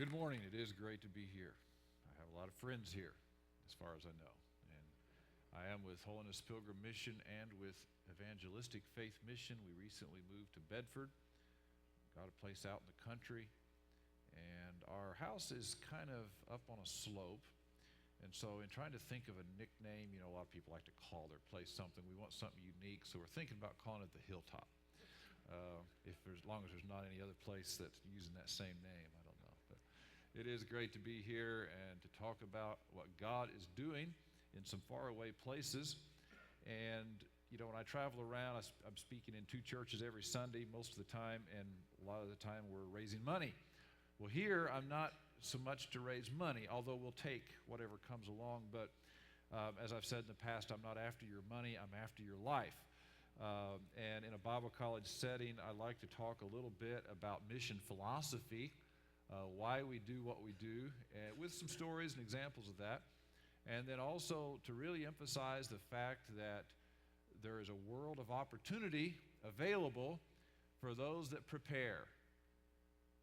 Good morning. It is great to be here. I have a lot of friends here, as far as I know. And I am with Holiness Pilgrim Mission and with Evangelistic Faith Mission. We recently moved to Bedford, got a place out in the country, and our house is kind of up on a slope. And so in trying to think of a nickname, a lot of people like to call their place something. We want something unique, so we're thinking about calling it the Hilltop. As long as there's not any other place that's using that same name, I don't know. But it is great to be here and to talk about what God is doing in some faraway places. And, when I travel around, I'm speaking in 2 churches every Sunday most of the time, and a lot of the time we're raising money. Well, here I'm not so much to raise money, although we'll take whatever comes along. But as I've said in the past, I'm not after your money, I'm after your life. And in a Bible college setting, I like to talk a little bit about mission philosophy, why we do what we do, with some stories and examples of that. And then also to really emphasize the fact that there is a world of opportunity available for those that prepare.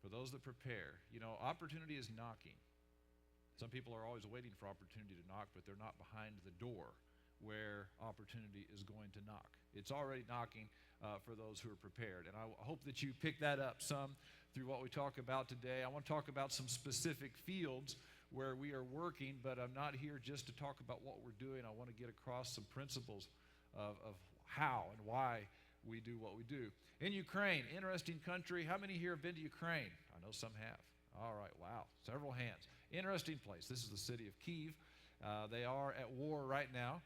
For those that prepare. Opportunity is knocking. Some people are always waiting for opportunity to knock, but they're not behind the door where opportunity is going to knock. It's already knocking for those who are prepared. And I hope that you pick that up some through what we talk about today. I want to talk about some specific fields where we are working, but I'm not here just to talk about what we're doing. I want to get across some principles of how and why we do what we do. In Ukraine, interesting country. How many here have been to Ukraine? I know some have. All right, wow, several hands. Interesting place. This is the city of Kyiv. They are at war right now.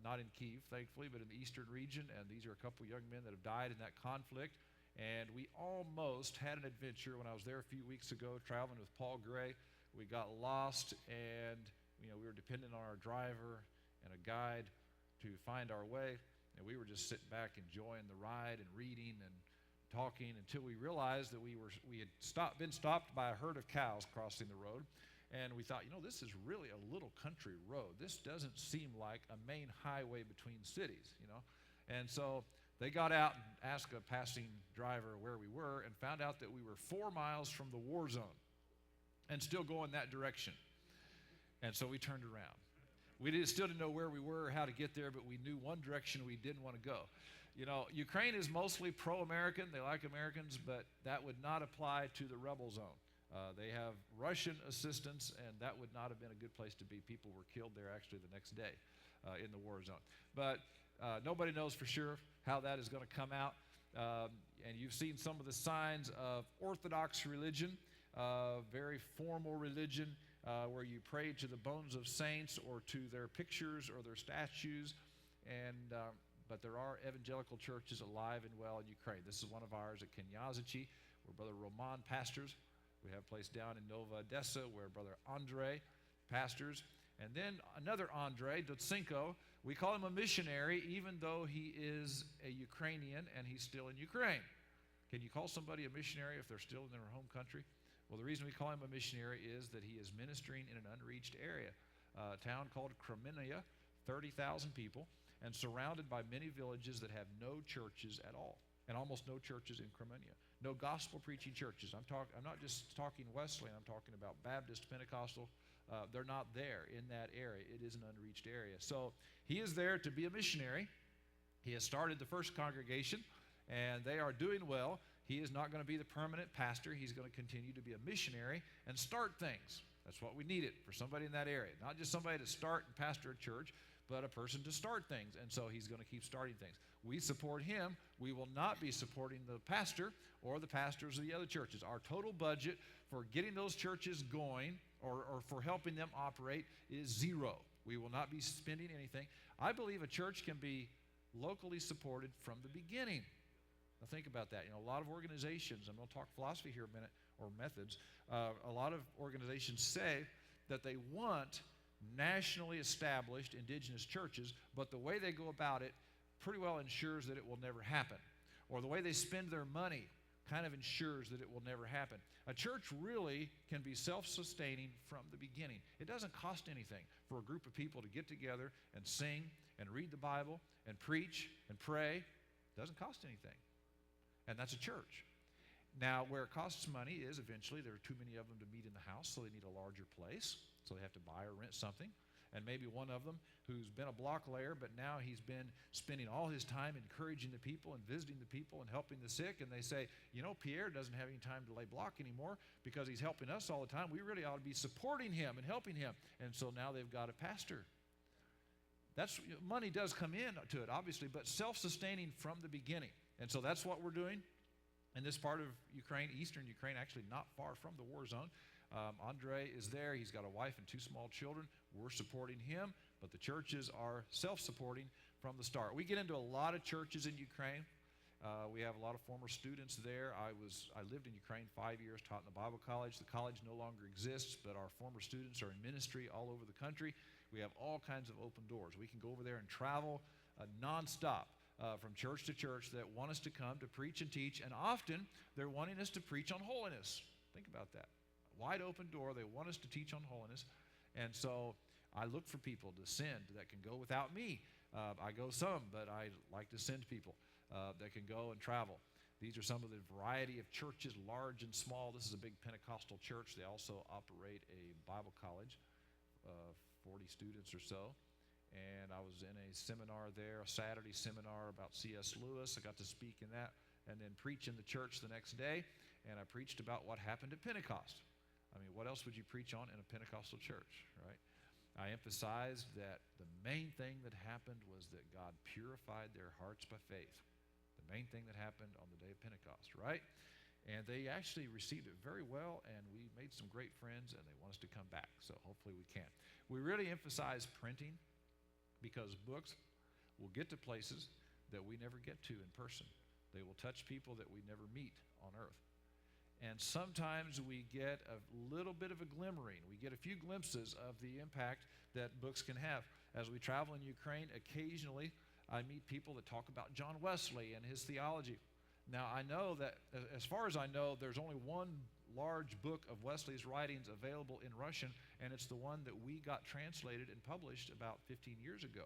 Not in Kyiv, thankfully, but in the eastern region, and these are a couple young men that have died in that conflict. And we almost had an adventure when I was there a few weeks ago, traveling with Paul Gray. We got lost, and we were dependent on our driver and a guide to find our way, and we were just sitting back enjoying the ride and reading and talking until we realized that we had been stopped by a herd of cows crossing the road. And we thought, this is really a little country road. This doesn't seem like a main highway between cities, And so they got out and asked a passing driver where we were and found out that we were 4 miles from the war zone and still going that direction. And so we turned around. We still didn't know where we were or how to get there, but we knew one direction we didn't want to go. Ukraine is mostly pro-American. They like Americans, but that would not apply to the rebel zone. They have Russian assistance, and that would not have been a good place to be. People were killed there actually the next day in the war zone. But nobody knows for sure how that is going to come out. And you've seen some of the signs of Orthodox religion, very formal religion, where you pray to the bones of saints or to their pictures or their statues. But there are evangelical churches alive and well in Ukraine. This is one of ours at Kenyazichi, where Brother Roman pastors. We have a place down in Nova Odessa where Brother Andre pastors. And then another Andre, Dotsenko. We call him a missionary even though he is a Ukrainian and he's still in Ukraine. Can you call somebody a missionary if they're still in their home country? Well, the reason we call him a missionary is that he is ministering in an unreached area, a town called Crimea, 30,000 people, and surrounded by many villages that have no churches at all, and almost no churches in Crimea. No gospel-preaching churches. I'm not just talking Wesleyan. I'm talking about Baptist, Pentecostal. They're not there in that area. It is an unreached area. So he is there to be a missionary. He has started the first congregation, and they are doing well. He is not going to be the permanent pastor. He's going to continue to be a missionary and start things. That's what we needed for somebody in that area. Not just somebody to start and pastor a church, but a person to start things. And so he's going to keep starting things. We support him. We will not be supporting the pastor or the pastors of the other churches. Our total budget for getting those churches going or for helping them operate is zero. We will not be spending anything. I believe a church can be locally supported from the beginning. Now think about that. A lot of organizations, I'm going to talk philosophy here a minute, or methods. A lot of organizations say that they want nationally established indigenous churches, but the way they go about it pretty well ensures that it will never happen. Or the way they spend their money kind of ensures that it will never happen. A church really can be self-sustaining from the beginning. It doesn't cost anything for a group of people to get together and sing and read the Bible and preach and pray. It doesn't cost anything. And that's a church. Now, where it costs money is eventually there are too many of them to meet in the house, so they need a larger place. So they have to buy or rent something. And maybe one of them who's been a block layer, but now he's been spending all his time encouraging the people and visiting the people and helping the sick. And they say, you know, Pierre doesn't have any time to lay block anymore because he's helping us all the time. We really ought to be supporting him and helping him. And so now they've got a pastor. Money does come into it, obviously, but self-sustaining from the beginning. And so that's what we're doing in this part of Ukraine, eastern Ukraine, actually not far from the war zone. Andre is there. He's got a wife and 2 small children. We're supporting him, but the churches are self-supporting from the start. We get into a lot of churches in Ukraine. We have a lot of former students there. I lived in Ukraine 5 years, taught in the Bible college. The college no longer exists, but our former students are in ministry all over the country. We have all kinds of open doors. We can go over there and travel nonstop from church to church that want us to come to preach and teach, and often they're wanting us to preach on holiness. Think about that. Wide open door. They want us to teach on holiness. And so I look for people to send that can go without me. I go some, but I like to send people that can go and travel. These are some of the variety of churches, large and small. This is a big Pentecostal church. They also operate a Bible college, 40 students or so. And I was in a seminar there, a Saturday seminar about C.S. Lewis. I got to speak in that and then preach in the church the next day. And I preached about what happened at Pentecost. I mean, what else would you preach on in a Pentecostal church, right? I emphasized that the main thing that happened was that God purified their hearts by faith. The main thing that happened on the day of Pentecost, right? And they actually received it very well, and we made some great friends, and they want us to come back, so hopefully we can. We really emphasize printing because books will get to places that we never get to in person. They will touch people that we never meet on earth. And sometimes we get a little bit of a glimmering. We get a few glimpses of the impact that books can have. As we travel in Ukraine, occasionally I meet people that talk about John Wesley and his theology. Now, I know that, as far as I know, there's only one large book of Wesley's writings available in Russian, and it's the one that we got translated and published about 15 years ago.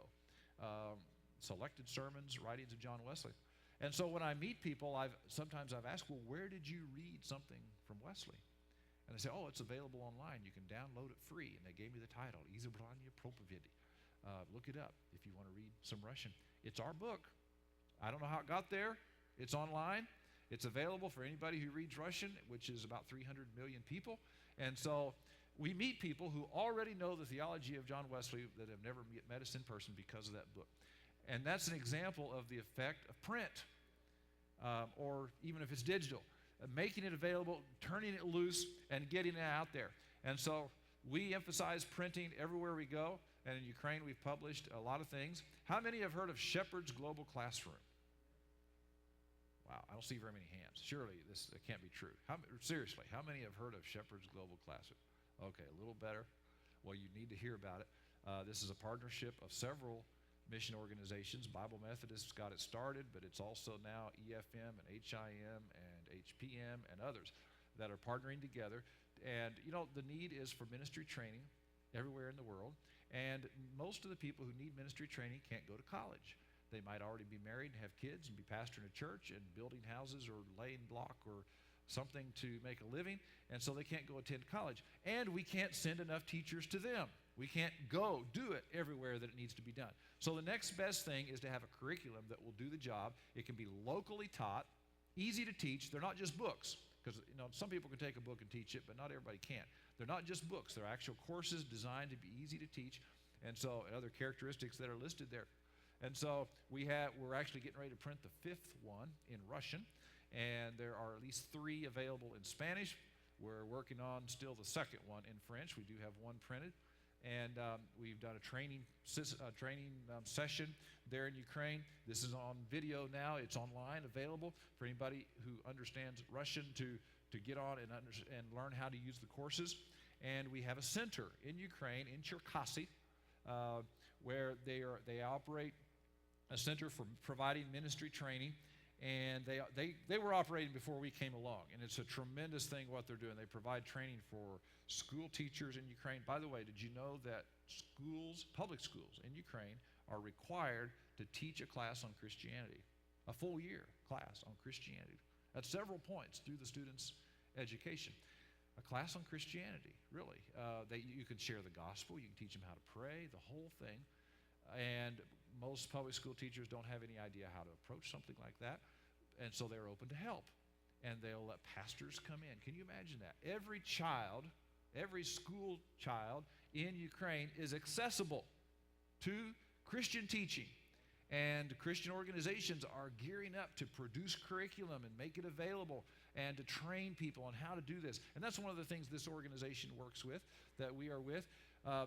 Selected Sermons, Writings of John Wesley. And so when I meet people, sometimes I've asked, well, where did you read something from Wesley? And they say, oh, it's available online. You can download it free. And they gave me the title, Izobranie Propovedi. Look it up if you want to read some Russian. It's our book. I don't know how it got there. It's online. It's available for anybody who reads Russian, which is about 300 million people. And so we meet people who already know the theology of John Wesley that have never met us in person because of that book. And that's an example of the effect of print, or even if it's digital, making it available, turning it loose, and getting it out there. And so we emphasize printing everywhere we go. And in Ukraine, we've published a lot of things. How many have heard of Shepherd's Global Classroom? Wow, I don't see very many hands. Surely this can't be true. Seriously, how many have heard of Shepherd's Global Classroom? Okay, a little better. Well, you need to hear about it. This is a partnership of several mission organizations. Bible Methodists got it started, but it's also now EFM and HIM and HPM and others that are partnering together. And, you know, the need is for ministry training everywhere in the world. And most of the people who need ministry training can't go to college. They might already be married and have kids and be pastoring a church and building houses or laying block or something to make a living, and so they can't go attend college. And we can't send enough teachers to them. We can't go do it everywhere that it needs to be done. So the next best thing is to have a curriculum that will do the job. It can be locally taught, easy to teach. They're not just books, because some people can take a book and teach it, but not everybody can. They're not just books. They're actual courses designed to be easy to teach, and so other characteristics that are listed there. And so we're actually getting ready to print the 5th one in Russian, and there are at least 3 available in Spanish. We're working on still the 2nd one in French. We do have one printed. And we've done a training session there in Ukraine. This is on video now. It's online, available for anybody who understands Russian to get on and learn how to use the courses. And we have a center in Ukraine, in Cherkasy, where they operate a center for providing ministry training. And they were operating before we came along, and it's a tremendous thing what they're doing. They provide training for school teachers in Ukraine. By the way, did you know that public schools in Ukraine are required to teach a class on Christianity, a full year class on Christianity? at several points through the student's education. A class on Christianity, really. You can share the gospel. You can teach them how to pray, the whole thing. And most public school teachers don't have any idea how to approach something like that. And so they're open to help. And they'll let pastors come in. Can you imagine that? Every child, every school child in Ukraine is accessible to Christian teaching. And Christian organizations are gearing up to produce curriculum and make it available and to train people on how to do this. And that's one of the things this organization works with, that we are with.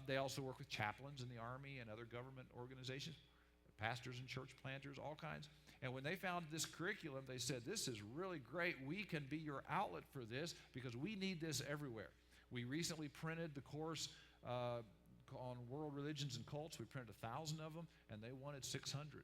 They also work with chaplains in the Army and other government organizations, pastors and church planters, all kinds. And when they found this curriculum, they said, this is really great. We can be your outlet for this because we need this everywhere. We recently printed the course on world religions and cults. We printed 1,000 of them, and they wanted 600.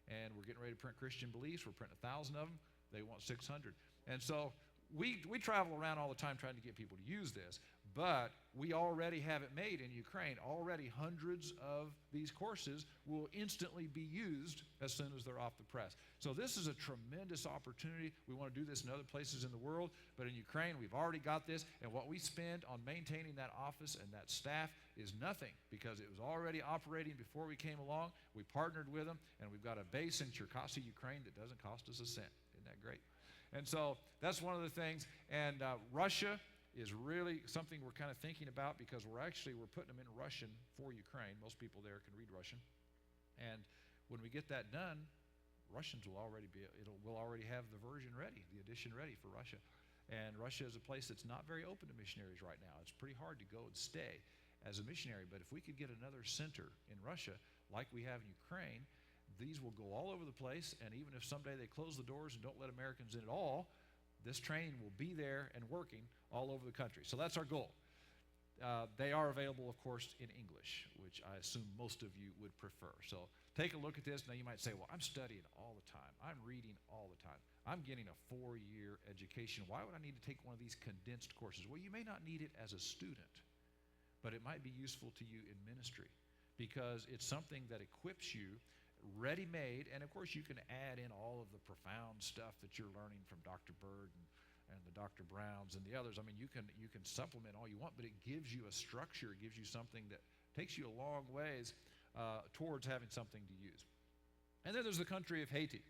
And we're getting ready to print Christian beliefs. We're printing 1,000 of them. They want 600. And so we travel around all the time trying to get people to use this, but we already have it made in Ukraine. Already hundreds of these courses will instantly be used as soon as they're off the press. So this is a tremendous opportunity. We want to do this in other places in the world, but in Ukraine we've already got this, and what we spend on maintaining that office and that staff is nothing because it was already operating before we came along. We partnered with them, and we've got a base in Cherkasy, Ukraine that doesn't cost us a cent. Isn't that great? And so that's one of the things. And Russia is really something we're kind of thinking about because we're putting them in Russian for Ukraine. Most people there can read Russian. And when we get that done, Russians will already have the version ready, the edition ready for Russia. And Russia is a place that's not very open to missionaries right now. It's pretty hard to go and stay as a missionary. But if we could get another center in Russia like we have in Ukraine, these will go all over the place, and even if someday they close the doors and don't let Americans in at all, this training will be there and working all over the country. So that's our goal. They are available, of course, in English, which I assume most of you would prefer. So take a look at this. Now you might say, well, I'm studying all the time. I'm reading all the time. I'm getting a 4-year education. Why would I need to take one of these condensed courses? Well, you may not need it as a student, but it might be useful to you in ministry because it's something that equips you ready-made, and of course you can add in all of the profound stuff that you're learning from Dr. Bird and the Dr. Browns and the others. I mean, you can supplement all you want, but it gives you a structure. It gives you something that takes you a long ways towards having something to use. And then there's the country of Haiti.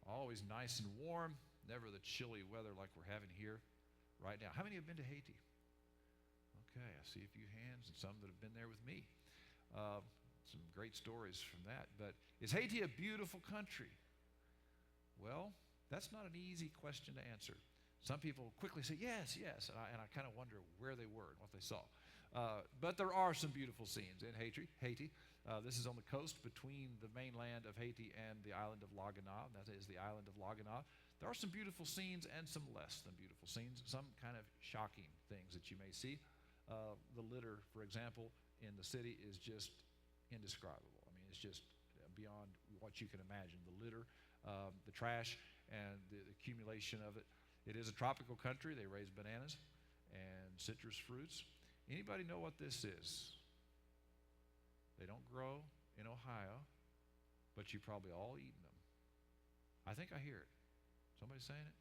Always nice and warm, never the chilly weather like we're having here right now. How many have been to Haiti? Okay, I see a few hands and some that have been there with me. Some great stories from that. But is Haiti a beautiful country? Well, that's not an easy question to answer. Some people quickly say, yes, yes, and I kind of wonder where they were and what they saw. But there are some beautiful scenes in Haiti. This is on the coast between the mainland of Haiti and the island of La Gonâve. That is the island of La Gonâve. There are some beautiful scenes and some less than beautiful scenes, some kind of shocking things that you may see. The litter, for example, in the city is just indescribable. I mean, it's just beyond what you can imagine. The litter, the trash, and the accumulation of it. It is a tropical country. They raise bananas and citrus fruits. Anybody know what this is? They don't grow in Ohio, but you probably all eaten them. I think I hear it. Somebody saying it?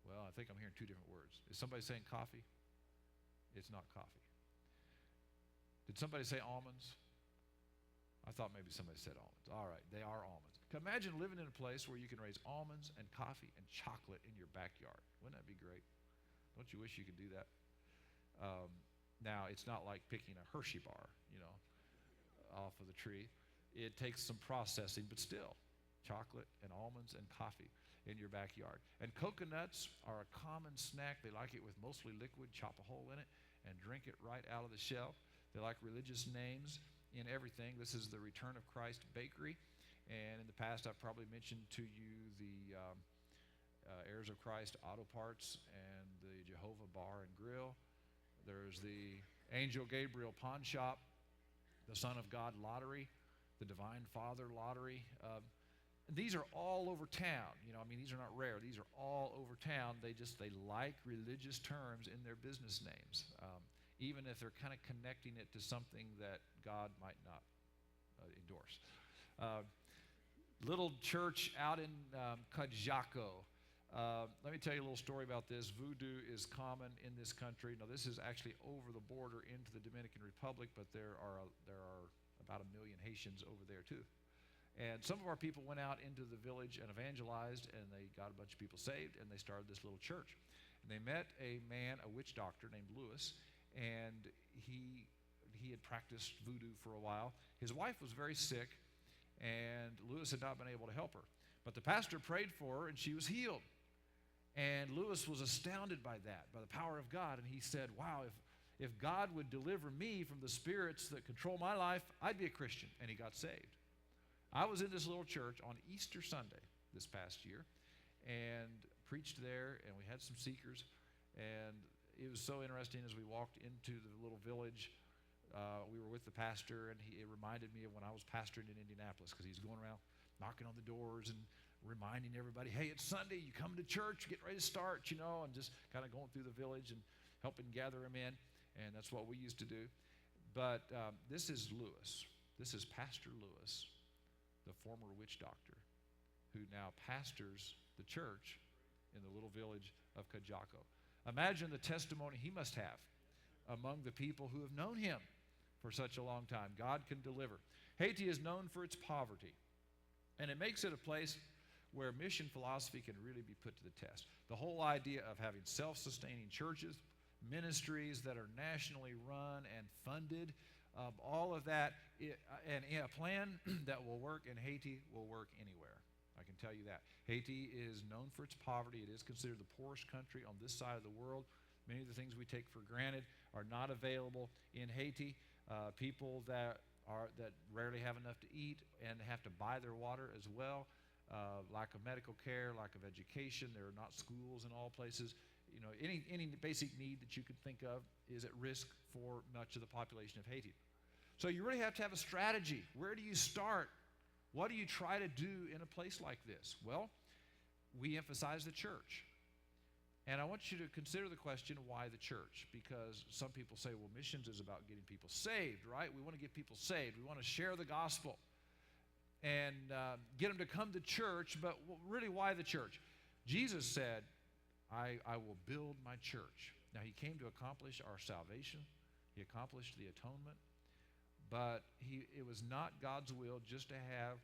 Well, I think I'm hearing two different words. Is somebody saying coffee? It's not coffee. Did somebody say almonds? I thought maybe somebody said almonds. All right, they are almonds. Imagine living in a place where you can raise almonds and coffee and chocolate in your backyard. Wouldn't that be great? Don't you wish you could do that? Now, it's not like picking a Hershey bar, off of the tree. It takes some processing, but still, chocolate and almonds and coffee in your backyard. And coconuts are a common snack. They like it with mostly liquid. Chop a hole in it and drink it right out of the shelf. They like religious names in everything. This is the Return of Christ Bakery. And in the past, I've probably mentioned to you the Heirs of Christ Auto Parts and the Jehovah Bar and Grill. There's the Angel Gabriel Pawn Shop, the Son of God Lottery, the Divine Father Lottery. These are all over town. These are not rare. These are all over town. They like religious terms in their business names. Even if they're kind of connecting it to something that God might not endorse. little church out in Cajako. Let me tell you a little story about this. Voodoo is common in this country. Now, this is actually over the border into the Dominican Republic, but there are about 1 million Haitians over there too. And some of our people went out into the village and evangelized, and they got a bunch of people saved, and they started this little church. And they met a man, a witch doctor named Lewis, and he had practiced voodoo for a while. His wife was very sick, and Lewis had not been able to help her. But the pastor prayed for her, and she was healed. And Lewis was astounded by that, by the power of God. And he said, wow, if God would deliver me from the spirits that control my life, I'd be a Christian. And he got saved. I was in this little church on Easter Sunday this past year and preached there, and we had some seekers. And it was so interesting as we walked into the little village. We were with the pastor, and it reminded me of when I was pastoring in Indianapolis, because he's going around knocking on the doors and reminding everybody, hey, it's Sunday, you come to church, get ready to start, and just kind of going through the village and helping gather them in. And that's what we used to do. But this is Lewis. This is Pastor Lewis, the former witch doctor, who now pastors the church in the little village of Cajako. Imagine the testimony he must have among the people who have known him for such a long time. God can deliver. Haiti is known for its poverty, and it makes it a place where mission philosophy can really be put to the test. The whole idea of having self-sustaining churches, ministries that are nationally run and funded, all of that, and a plan that will work in Haiti will work anywhere. I can tell you that. Haiti is known for its poverty. It is considered the poorest country on this side of the world. Many of the things we take for granted are not available in Haiti. People that rarely have enough to eat and have to buy their water as well. Lack of medical care, lack of education. There are not schools in all places. Any basic need that you could think of is at risk for much of the population of Haiti. So you really have to have a strategy. Where do you start? What do you try to do in a place like this? Well, we emphasize the church. And I want you to consider the question, why the church? Because some people say, well, missions is about getting people saved, right? We want to get people saved. We want to share the gospel and get them to come to church, but really, why the church? Jesus said, I will build my church. Now, he came to accomplish our salvation. He accomplished the atonement. But it was not God's will just to have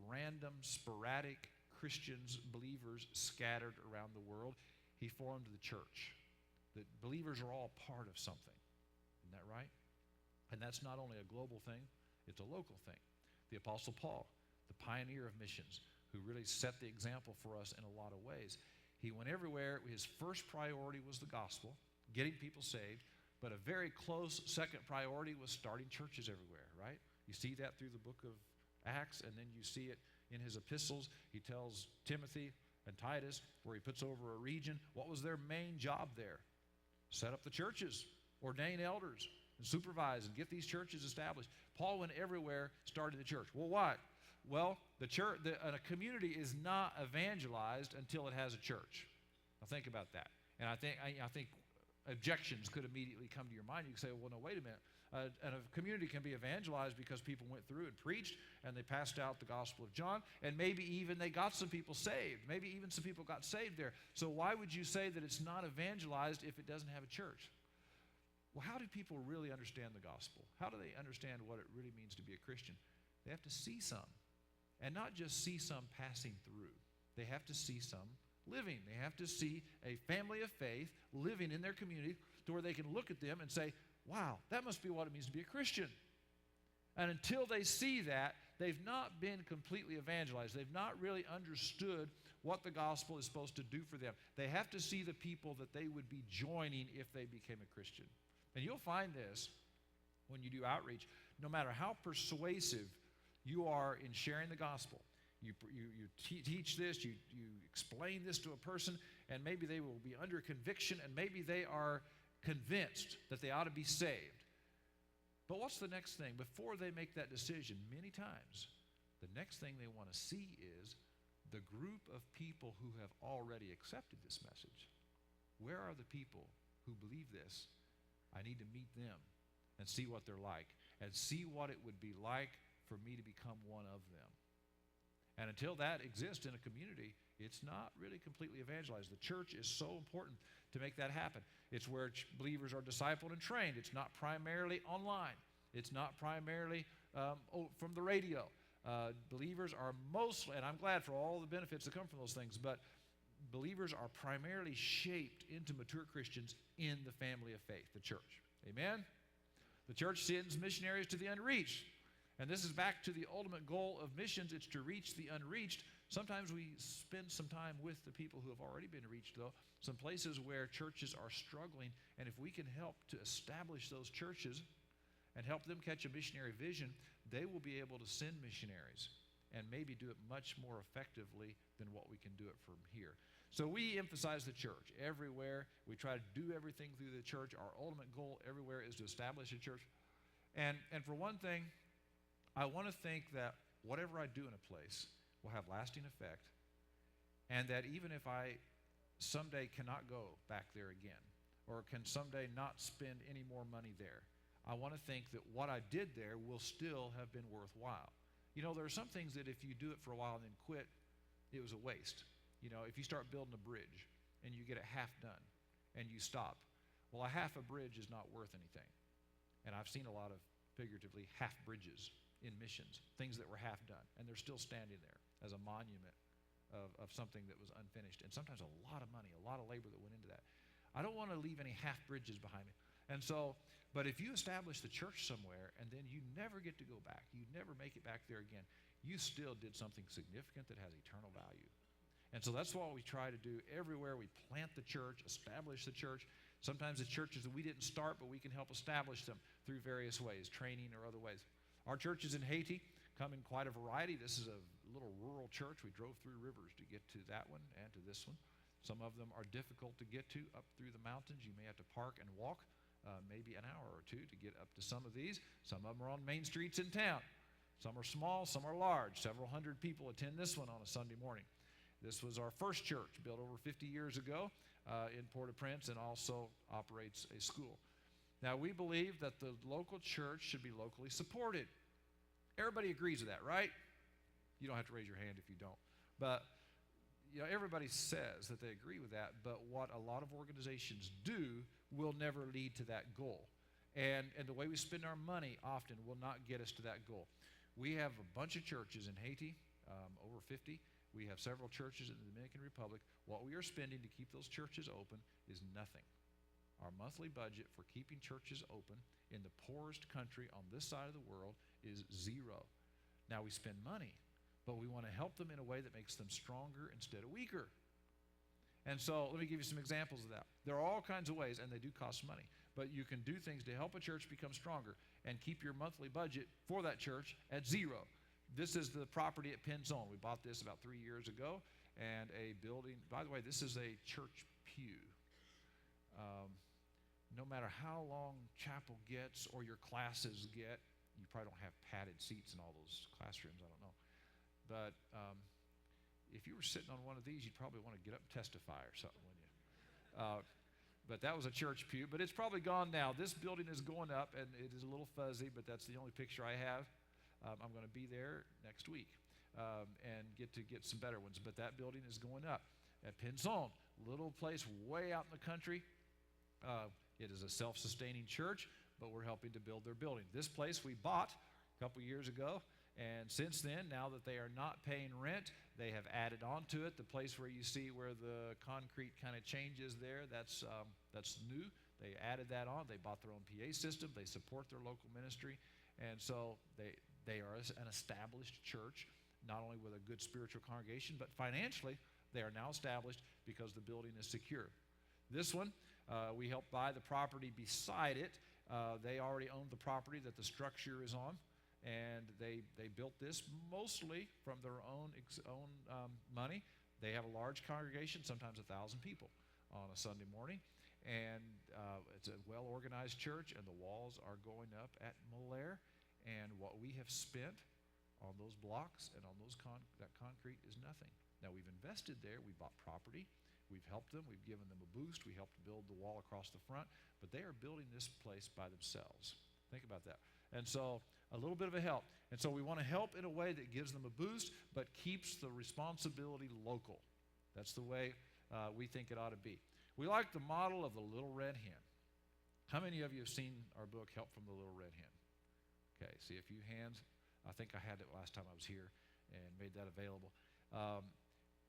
random, sporadic Christians, believers scattered around the world. He formed the church. The believers are all part of something. Isn't that right? And that's not only a global thing, it's a local thing. The Apostle Paul, the pioneer of missions, who really set the example for us in a lot of ways. He went everywhere. His first priority was the gospel, getting people saved. But a very close second priority was starting churches everywhere, right? You see that through the book of Acts, and then you see it in his epistles. He tells Timothy and Titus, where he puts over a region, what was their main job there? Set up the churches, ordain elders, and supervise and get these churches established. Paul went everywhere, started the church. Well, why? Well, the church, a community is not evangelized until it has a church. Now think about that. And I think objections could immediately come to your mind. You can say, well, no, wait a minute. And a community can be evangelized because people went through and preached, and they passed out the Gospel of John, and maybe even they got some people saved. Maybe even some people got saved there. So why would you say that it's not evangelized if it doesn't have a church? Well, how do people really understand the gospel? How do they understand what it really means to be a Christian? They have to see some, and not just see some passing through. They have to see some living. They have to see a family of faith living in their community to where they can look at them and say, wow, that must be what it means to be a Christian. And until they see that, they've not been completely evangelized. They've not really understood what the gospel is supposed to do for them. They have to see the people that they would be joining if they became a Christian. And you'll find this when you do outreach. No matter how persuasive you are in sharing the gospel, you teach this, you explain this to a person, and maybe they will be under conviction, and maybe they are convinced that they ought to be saved. But what's the next thing? Before they make that decision, many times, the next thing they want to see is the group of people who have already accepted this message. Where are the people who believe this? I need to meet them and see what they're like, and see what it would be like for me to become one of them. And until that exists in a community, it's not really completely evangelized. The church is so important to make that happen. It's where believers are discipled and trained. It's not primarily online. It's not primarily from the radio. Believers are mostly, and I'm glad for all the benefits that come from those things, but believers are primarily shaped into mature Christians in the family of faith, the church. Amen? The church sends missionaries to the unreached. And this is back to the ultimate goal of missions. It's to reach the unreached. Sometimes we spend some time with the people who have already been reached, though. Some places where churches are struggling. And if we can help to establish those churches and help them catch a missionary vision, they will be able to send missionaries and maybe do it much more effectively than what we can do it from here. So we emphasize the church everywhere. We try to do everything through the church. Our ultimate goal everywhere is to establish a church. And for one thing, I want to think that whatever I do in a place will have lasting effect, and that even if I someday cannot go back there again, or can someday not spend any more money there, I want to think that what I did there will still have been worthwhile. You know, there are some things that if you do it for a while and then quit, it was a waste. You know, if you start building a bridge and you get it half done and you stop, well, a half a bridge is not worth anything. And I've seen a lot of, figuratively, half bridges in missions, things that were half done, and they're still standing there as a monument of something that was unfinished. And sometimes a lot of money, a lot of labor that went into that. I don't want to leave any half bridges behind me. And so, but if you establish the church somewhere and then you never get to go back, you never make it back there again, you still did something significant that has eternal value. And so that's what we try to do everywhere. We plant the church, establish the church. Sometimes the churches that we didn't start, but we can help establish them through various ways, training or other ways. Our churches in Haiti come in quite a variety. This is a little rural church. We drove through rivers to get to that one and to this one. Some of them are difficult to get to up through the mountains. You may have to park and walk maybe an hour or two to get up to some of these. Some of them are on main streets in town. Some are small, some are large. Several hundred people attend this one on a Sunday morning. This was our first church, built over 50 years ago in Port-au-Prince, and also operates a school. Now, we believe that the local church should be locally supported. Everybody agrees with that, right? You don't have to raise your hand if you don't. But you know, everybody says that they agree with that, but what a lot of organizations do will never lead to that goal. And the way we spend our money often will not get us to that goal. We have a bunch of churches in Haiti, over 50. We have several churches in the Dominican Republic. What we are spending to keep those churches open is nothing. Our monthly budget for keeping churches open in the poorest country on this side of the world is zero. Now, we spend money, but we want to help them in a way that makes them stronger instead of weaker. And so let me give you some examples of that. There are all kinds of ways, and they do cost money, but you can do things to help a church become stronger and keep your monthly budget for that church at zero. This is the property at Pinzon. We bought this about 3 years ago, and a building. By the way, this is a church pew. No matter how long chapel gets or your classes get, you probably don't have padded seats in all those classrooms, I don't know. But if you were sitting on one of these, you'd probably want to get up and testify or something, wouldn't you? But that was a church pew, but it's probably gone now. This building is going up, and it is a little fuzzy, but that's the only picture I have. I'm going to be there next week and get some better ones. But that building is going up at Pinzon, little place way out in the country. It is a self-sustaining church, but we're helping to build their building. This place we bought a couple years ago, and since then, now that they are not paying rent, they have added on to it. The place where you see where the concrete kind of changes there, that's new. They added that on. They bought their own PA system. They support their local ministry. And so they are an established church, not only with a good spiritual congregation, but financially, they are now established because the building is secure. This one, we helped buy the property beside it. They already owned the property that the structure is on, and they built this mostly from their own money. They have a large congregation, sometimes 1,000 people on a Sunday morning, and it's a well-organized church, and the walls are going up at Molaire, and what we have spent on those blocks and on that concrete is nothing. Now, we've invested there. We bought property. We've helped them. We've given them a boost. We helped build the wall across the front. But they are building this place by themselves. Think about that. And so a little bit of a help. And so we want to help in a way that gives them a boost, but keeps the responsibility local. That's the way we think it ought to be. We like the model of the little red hen. How many of you have seen our book, Help from the Little Red Hen? Okay, see a few hands. I think I had it last time I was here and made that available.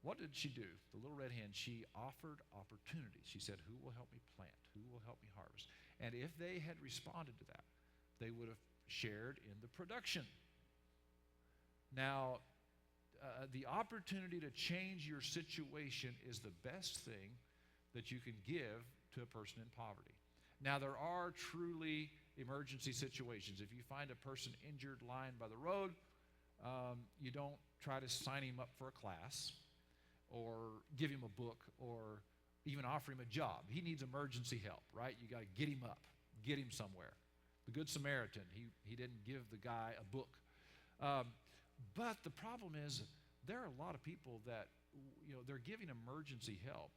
What did she do? The little red hen, she offered opportunities. She said, who will help me plant? Who will help me harvest? And if they had responded to that, they would have shared in the production. Now, the opportunity to change your situation is the best thing that you can give to a person in poverty. Now, there are truly emergency situations. If you find a person injured lying by the road, you don't try to sign him up for a class or give him a book or even offer him a job. He needs emergency help, right? You got to get him up, get him somewhere. The Good Samaritan, he didn't give the guy a book. But the problem is there are a lot of people that, they're giving emergency help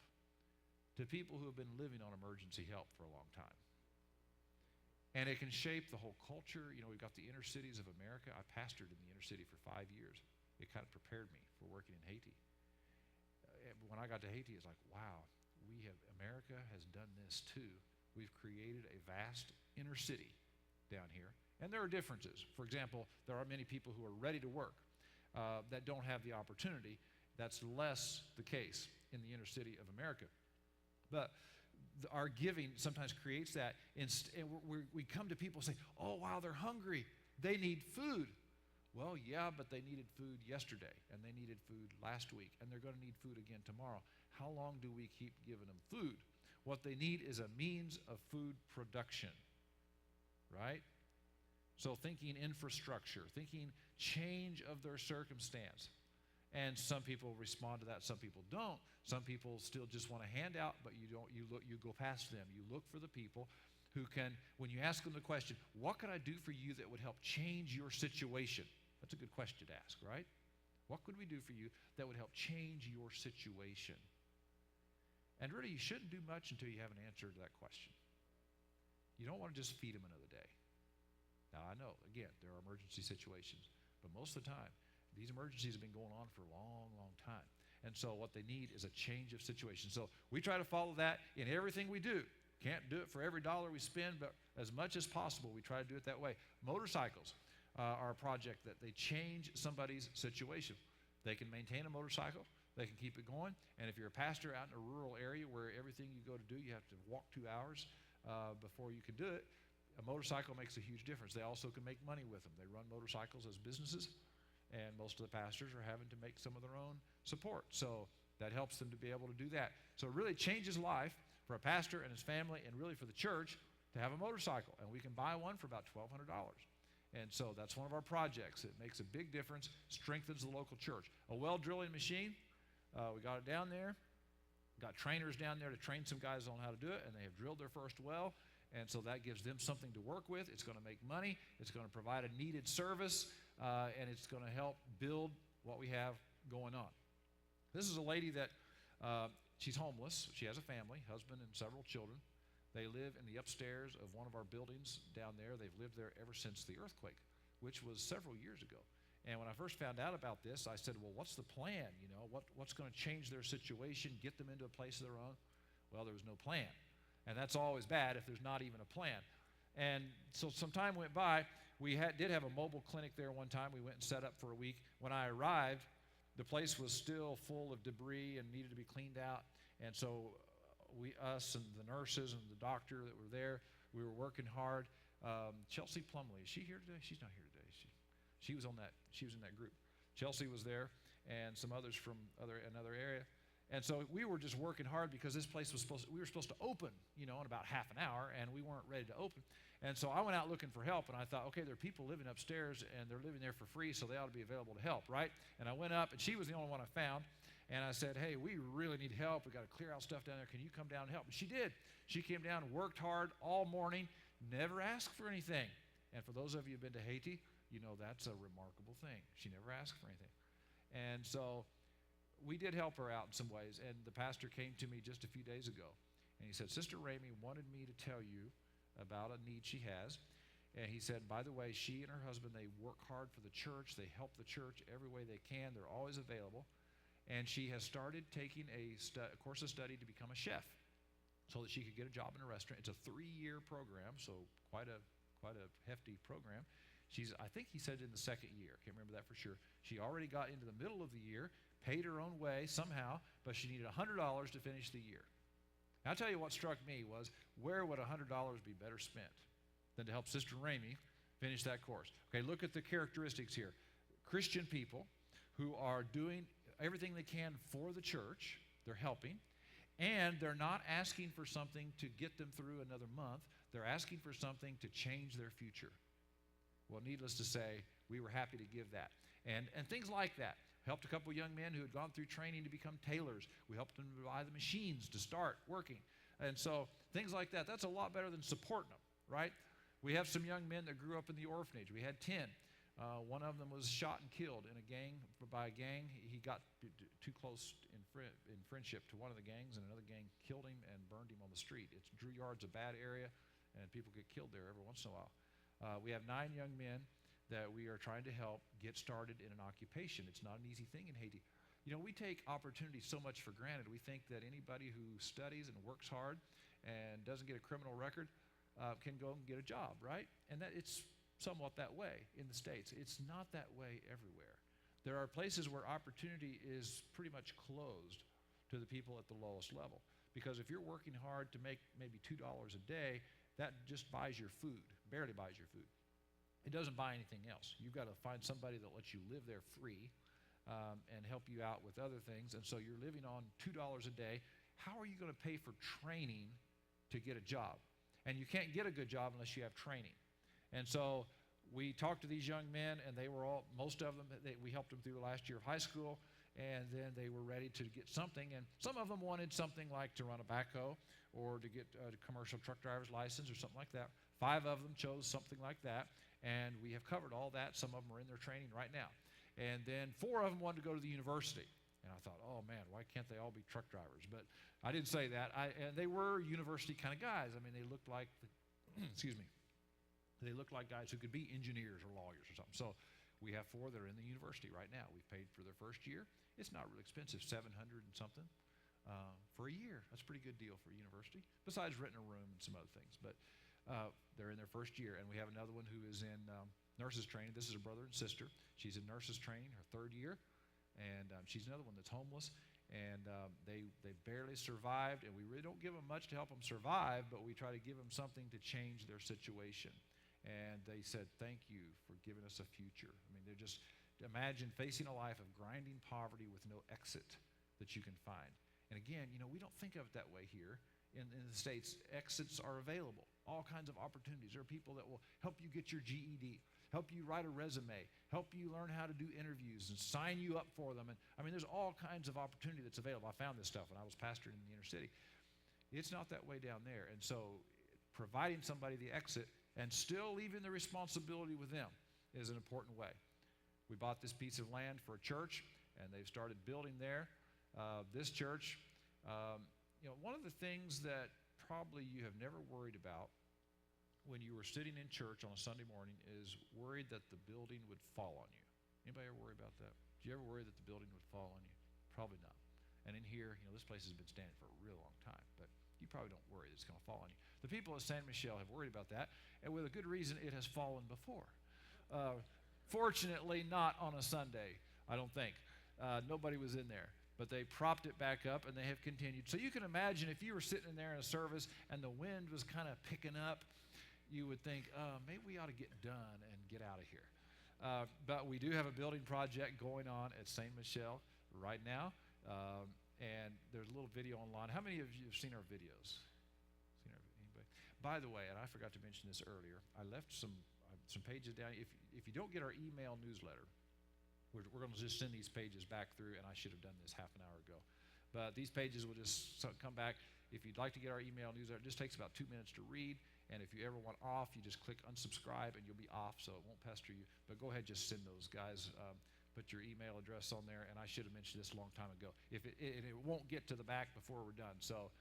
to people who have been living on emergency help for a long time. And it can shape the whole culture. We've got the inner cities of America. I pastored in the inner city for 5 years. It kind of prepared me for working in Haiti. When I got to Haiti, it's like, wow, America has done this too. We've created a vast inner city down here. And there are differences. For example, there are many people who are ready to work that don't have the opportunity. That's less the case in the inner city of America. But our giving sometimes creates that. And we come to people and say, oh, wow, they're hungry. They need food. Well, yeah, but they needed food yesterday, and they needed food last week, and they're going to need food again tomorrow. How long do we keep giving them food? What they need is a means of food production, right? So thinking infrastructure, thinking change of their circumstance. And some people respond to that, some people don't. Some people still just want a handout, but you go past them. You look for the people who can, when you ask them the question, what can I do for you that would help change your situation? That's a good question to ask, right? What could we do for you that would help change your situation? And really, you shouldn't do much until you have an answer to that question. You don't want to just feed them another day. Now, I know, again, there are emergency situations, but most of the time, these emergencies have been going on for a long, long time. And so what they need is a change of situation. So we try to follow that in everything we do. Can't do it for every dollar we spend, but as much as possible, we try to do it that way. Motorcycles are a project that they change somebody's situation. They can maintain a motorcycle. They can keep it going. And if you're a pastor out in a rural area where everything you go to do, you have to walk 2 hours before you can do it, a motorcycle makes a huge difference. They also can make money with them. They run motorcycles as businesses, and most of the pastors are having to make some of their own support. So that helps them to be able to do that. So it really changes life for a pastor and his family, and really for the church to have a motorcycle. And we can buy one for about $1,200. And so that's one of our projects. It makes a big difference, strengthens the local church. A well drilling machine, we got it down there. Got trainers down there to train some guys on how to do it, and they have drilled their first well. And so that gives them something to work with. It's going to make money. It's going to provide a needed service, and it's going to help build what we have going on. This is a lady that she's homeless. She has a family, husband and several children. They live in the upstairs of one of our buildings down there. They've lived there ever since the earthquake, which was several years ago. And when I first found out about this, I said, well, what's the plan? What's going to change their situation, get them into a place of their own? Well, there was no plan. And that's always bad if there's not even a plan. And so some time went by. We did have a mobile clinic there one time. We went and set up for a week. When I arrived, the place was still full of debris and needed to be cleaned out. And so us and the nurses and the doctor that were there, we were working hard. Chelsea Plumley, is she here today? She's not here today. She was in that group. Chelsea was there, and some others from another area. And so we were just working hard because this place we were supposed to open, in about half an hour, and we weren't ready to open. And so I went out looking for help, and I thought, okay, there are people living upstairs, and they're living there for free, so they ought to be available to help, right? And I went up, and she was the only one I found. And I said, hey, we really need help. We got to clear out stuff down there. Can you come down and help? And she did. She came down and worked hard all morning, never asked for anything. And for those of you who've been to Haiti, that's a remarkable thing. She never asked for anything. And so we did help her out in some ways. And the pastor came to me just a few days ago. And he said, Sister Ramey wanted me to tell you about a need she has. And he said, by the way, she and her husband, they work hard for the church. They help the church every way they can. They're always available. And she has started taking a course of study to become a chef so that she could get a job in a restaurant. It's a 3-year program, so quite a hefty program. I think he said in the 2nd year. Can't remember that for sure. She already got into the middle of the year, paid her own way somehow, but she needed $100 to finish the year. I'll tell you what struck me was, where would $100 be better spent than to help Sister Ramey finish that course? Okay, look at the characteristics here. Christian people who are doing everything they can for the church, they're helping, and they're not asking for something to get them through another month. They're asking for something to change their future. Well, needless to say, we were happy to give that. And things like that. Helped a couple young men who had gone through training to become tailors. We helped them buy the machines to start working. And so things like that, that's a lot better than supporting them, right? We have some young men that grew up in the orphanage. We had 10. One of them was shot and killed by a gang. He got too close in friendship to one of the gangs, and another gang killed him and burned him on the street. Drew Yard's a bad area, and people get killed there every once in a while. We have 9 young men that we are trying to help get started in an occupation. It's not an easy thing in Haiti. You know, we take opportunity so much for granted. We think that anybody who studies and works hard and doesn't get a criminal record can go and get a job, right? And that it's somewhat that way in the States. It's not that way everywhere. There are places where opportunity is pretty much closed to the people at the lowest level. Because if you're working hard to make maybe $2 a day, that just buys your food, barely buys your food. It doesn't buy anything else. You've got to find somebody that lets you live there free and help you out with other things. And so you're living on $2 a day. How are you going to pay for training to get a job? And you can't get a good job unless you have training. And so we talked to these young men, and they were most of them, we helped them through the last year of high school, and then they were ready to get something. And some of them wanted something like to run a backhoe or to get a commercial truck driver's license or something like that. 5 of them chose something like that, and we have covered all that. Some of them are in their training right now. And then 4 of them wanted to go to the university. And I thought, oh, man, why can't they all be truck drivers? But I didn't say that. And they were university kind of guys. I mean, they looked like, they looked like guys who could be engineers or lawyers or something. So we have 4 that are in the university right now. We've paid for their first year. It's not really expensive, $700 and something for a year. That's a pretty good deal for a university, besides renting a room and some other things. But they're in their first year. And we have another one who is in nurses training. This is a brother and sister. She's in nurses training, her 3rd year. And she's another one that's homeless. And they barely survived. And we really don't give them much to help them survive, but we try to give them something to change their situation. And they said, thank you for giving us a future. I mean, they're just, imagine facing a life of grinding poverty with no exit that you can find. And again, you know, we don't think of it that way here. In the States, exits are available, all kinds of opportunities. There are people that will help you get your GED, help you write a resume, help you learn how to do interviews and sign you up for them. And I mean, there's all kinds of opportunity that's available. I found this stuff when I was pastoring in the inner city. It's not that way down there. And so providing somebody the exit and still leaving the responsibility with them is an important way. We bought this piece of land for a church, and they've started building there. This church, you know, one of the things that probably you have never worried about when you were sitting in church on a Sunday morning is worried that the building would fall on you. Anybody ever worry about that? Do you ever worry that the building would fall on you? Probably not. And in here, you know, this place has been standing for a real long time, but you probably don't worry that it's going to fall on you. The people of San Michelle have worried about that, and with a good reason. It has fallen before. Fortunately, not on a Sunday, I don't think. Nobody was in there. But they propped it back up, and they have continued. So you can imagine if you were sitting in there in a service and the wind was kind of picking up, you would think, maybe we ought to get done and get out of here. But we do have a building project going on at St. Michelle right now, and there's a little video online. How many of you have seen our videos? Anybody? By the way, and I forgot to mention this earlier, I left some pages down. If you don't get our email newsletter, we're going to just send these pages back through, and I should have done this half an hour ago. But these pages will just come back. If you'd like to get our email newsletter, it just takes about 2 minutes to read. And if you ever want off, you just click unsubscribe, and you'll be off, so it won't pester you. But go ahead, just send those guys. Put your email address on there, and I should have mentioned this a long time ago. It won't get to the back before we're done. So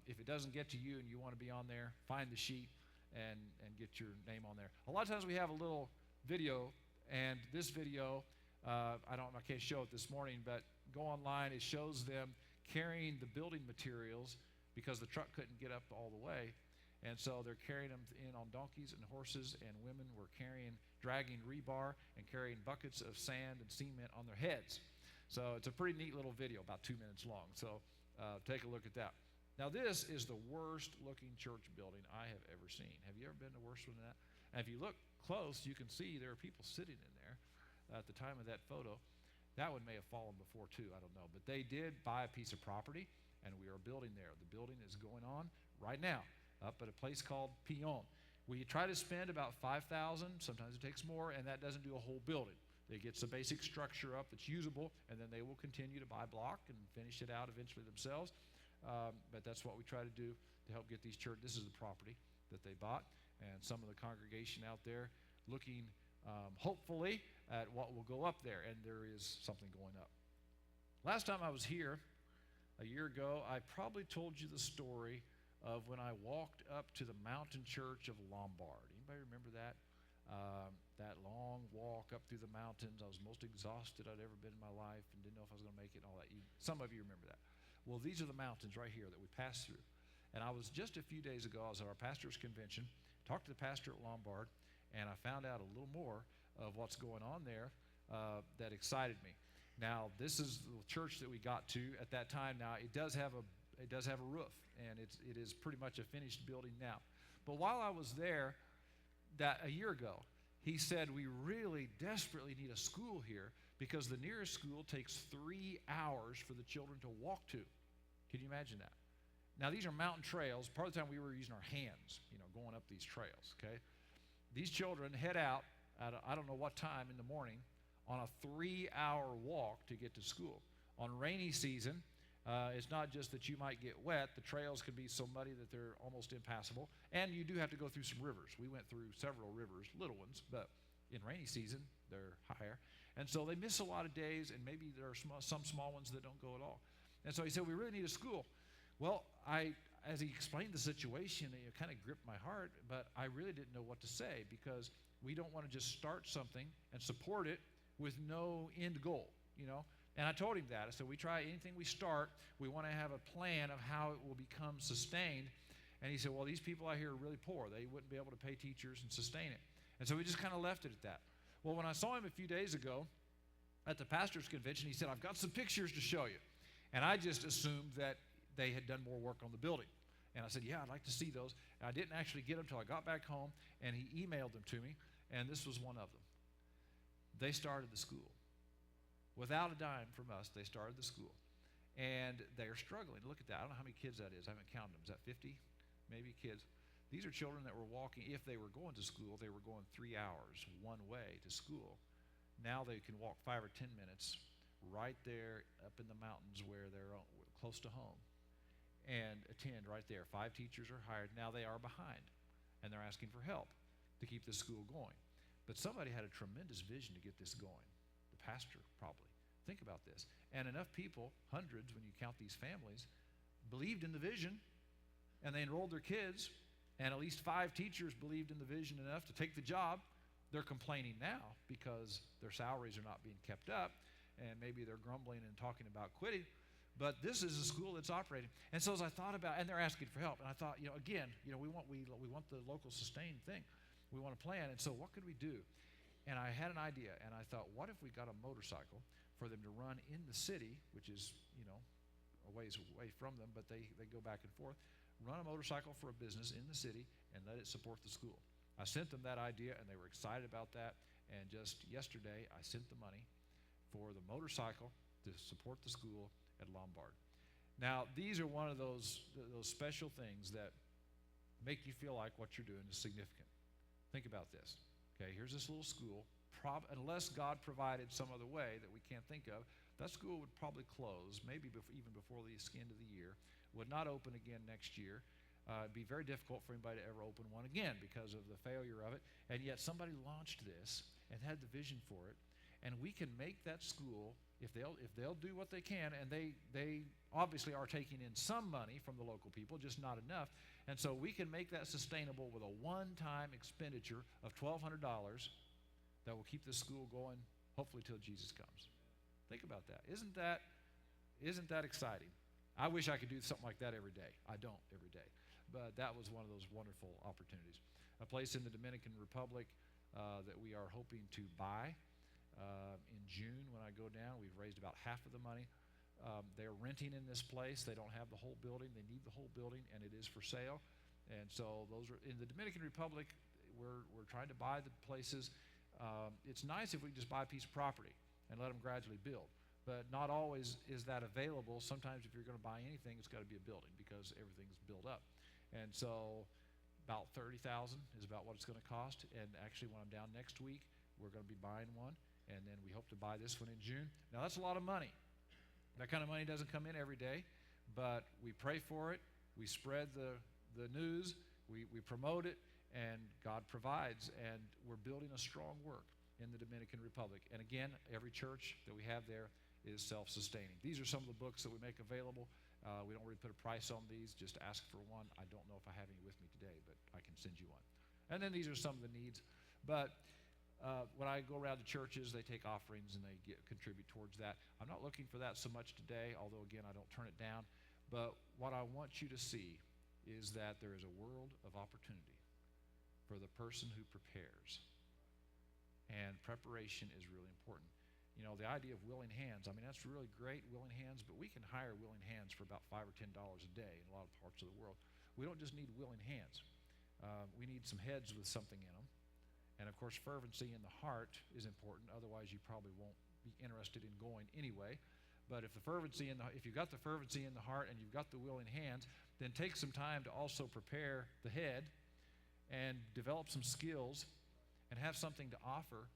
if it doesn't get to you and you want to be on there, find the sheet and get your name on there. A lot of times we have a little video, and this video, I can't show it this morning, but go online. It shows them carrying the building materials because the truck couldn't get up all the way. And so they're carrying them in on donkeys and horses, and women were dragging rebar and carrying buckets of sand and cement on their heads. So it's a pretty neat little video, about 2 minutes long. So take a look at that. Now this is the worst looking church building I have ever seen. Have you ever been to worse than that? And if you look close, you can see there are people sitting in there at the time of that photo. That one may have fallen before too, I don't know. But they did buy a piece of property, and we are building there. The building is going on right now up at a place called Pion. We try to spend about $5,000. Sometimes it takes more, and that doesn't do a whole building. It gets a basic structure up that's usable, and then they will continue to buy block and finish it out eventually themselves. But that's what we try to do to help get these churches. This is the property that they bought, and some of the congregation out there looking hopefully at what will go up there, and there is something going up. Last time I was here, a year ago, I probably told you the story of when I walked up to the mountain church of Lombard. Anybody remember that? That long walk up through the mountains. I was most exhausted I'd ever been in my life and didn't know if I was going to make it and all that. Some of you remember that. Well, these are the mountains right here that we passed through. And I was just a few days ago, I was at our pastor's convention, talked to the pastor at Lombard, and I found out a little more of what's going on there that excited me. Now, this is the church that we got to at that time. Now, it does have a roof, and it is pretty much a finished building now. But while I was there that a year ago, he said we really desperately need a school here because the nearest school takes 3 hours for the children to walk to. Can you imagine that? Now, these are mountain trails. Part of the time we were using our hands, going up these trails, okay? These children head out at I don't know what time in the morning on a 3-hour walk to get to school. On rainy season, it's not just that you might get wet. The trails can be so muddy that they're almost impassable. And you do have to go through some rivers. We went through several rivers, little ones, but in rainy season, they're higher. And so they miss a lot of days, and maybe there are some small ones that don't go at all. And so he said, we really need a school. Well, as he explained the situation, it kind of gripped my heart, but I really didn't know what to say because we don't want to just start something and support it with no end goal, And I told him that. I said, we try anything we start, we want to have a plan of how it will become sustained. And he said, well, these people out here are really poor. They wouldn't be able to pay teachers and sustain it. And so we just kind of left it at that. Well, when I saw him a few days ago at the pastor's convention, he said, I've got some pictures to show you. And I just assumed that they had done more work on the building. And I said, yeah, I'd like to see those. And I didn't actually get them until I got back home, and he emailed them to me, and this was one of them. They started the school. Without a dime from us, they started the school. And they're struggling. Look at that. I don't know how many kids that is. I haven't counted them. Is that 50? Maybe kids. These are children that were walking. If they were going to school, they were going 3 hours one way to school. Now they can walk 5 or 10 minutes right there up in the mountains where they're close to home and attend right there. 5 teachers are hired. Now they are behind, and they're asking for help to keep this school going. But somebody had a tremendous vision to get this going. The pastor, probably. Think about this. And enough people, hundreds when you count these families, believed in the vision, and they enrolled their kids, and at least 5 teachers believed in the vision enough to take the job. They're complaining now because their salaries are not being kept up, and maybe they're grumbling and talking about quitting. But this is a school that's operating. And so as I thought about, and they're asking for help, and I thought, again, we want the local sustained thing. We want to plan, and so what could we do? And I had an idea, and I thought, what if we got a motorcycle for them to run in the city, which is, a ways away from them, but they go back and forth, run a motorcycle for a business in the city and let it support the school. I sent them that idea, and they were excited about that, and just yesterday I sent the money for the motorcycle to support the school at Lombard. Now, these are one of those special things that make you feel like what you're doing is significant. Think about this. Okay, here's this little school. Unless God provided some other way that we can't think of, that school would probably close, maybe even before the end of the year, would not open again next year. It'd be very difficult for anybody to ever open one again because of the failure of it. And yet somebody launched this and had the vision for it. And we can make that school, if they'll do what they can, and they obviously are taking in some money from the local people, just not enough. And so we can make that sustainable with a one-time expenditure of $1,200 that will keep the school going, hopefully till Jesus comes. Think about that. Isn't that exciting? I wish I could do something like that every day. I don't every day. But that was one of those wonderful opportunities. A place in the Dominican Republic that we are hoping to buy in June when I go down. We've raised about half of the money. They're renting in this place. They don't have the whole building. They need the whole building, and it is for sale. And so those are in the Dominican Republic. We're trying to buy the places. It's nice if we can just buy a piece of property and let them gradually build. But not always is that available. Sometimes if you're going to buy anything, it's got to be a building because everything's built up. And so about $30,000 is about what it's going to cost. And actually, when I'm down next week, we're going to be buying one. And then we hope to buy this one in June. Now, that's a lot of money. That kind of money doesn't come in every day. But we pray for it. We spread the news. We promote it. And God provides. And we're building a strong work in the Dominican Republic. And again, every church that we have there is self-sustaining. These are some of the books that we make available. We don't really put a price on these. Just ask for one. I don't know if I have any with me today, but I can send you one. And then these are some of the needs. But when I go around to churches, they take offerings and they contribute towards that. I'm not looking for that so much today, although, again, I don't turn it down. But what I want you to see is that there is a world of opportunity for the person who prepares. And preparation is really important. You know, the idea of willing hands, I mean, that's really great, willing hands, but we can hire willing hands for about $5 or $10 a day in a lot of parts of the world. We don't just need willing hands. We need some heads with something in them. And, of course, fervency in the heart is important. Otherwise, you probably won't be interested in going anyway. But if you've got the fervency in the heart and you've got the willing hands, then take some time to also prepare the head and develop some skills and have something to offer.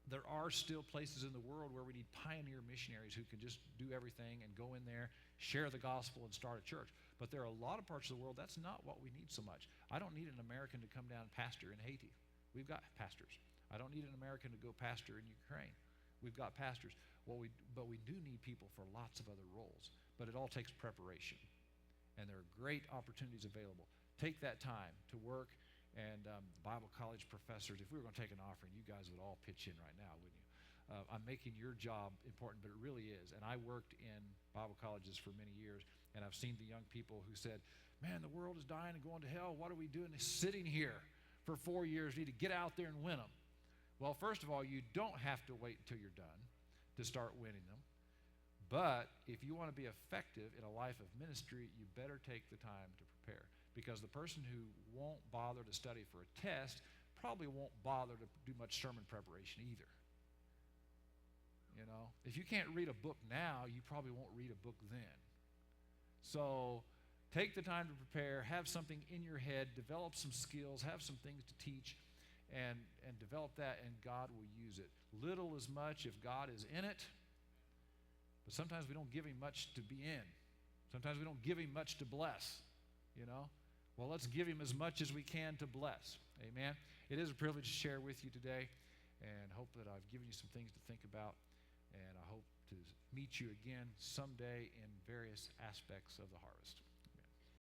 There are still places in the world where we need pioneer missionaries who can just do everything and go in there, share the gospel, and start a church. But there are a lot of parts of the world that's not what we need so much. I don't need an American to come down and pastor in Haiti. We've got pastors. I don't need an American to go pastor in Ukraine. We've got pastors. But we do need people for lots of other roles. But it all takes preparation. And there are great opportunities available. Take that time to work. And Bible college professors, if we were going to take an offering, you guys would all pitch in right now, wouldn't you? I'm making your job important, but it really is. And I worked in Bible colleges for many years, and I've seen the young people who said, man, the world is dying and going to hell. What are we doing sitting here for 4 years? We need to get out there and win them. Well, first of all, you don't have to wait until you're done to start winning them. But if you want to be effective in a life of ministry, you better take the time to prepare. Because the person who won't bother to study for a test probably won't bother to do much sermon preparation either. You know, if you can't read a book now, you probably won't read a book then. So take the time to prepare, have something in your head, develop some skills, have some things to teach, and develop that, and God will use it. Little as much if God is in it, but sometimes we don't give him much to be in. Sometimes we don't give him much to bless, you know. Well, let's give him as much as we can to bless. Amen. It is a privilege to share with you today, and hope that I've given you some things to think about, and I hope to meet you again someday in various aspects of the harvest.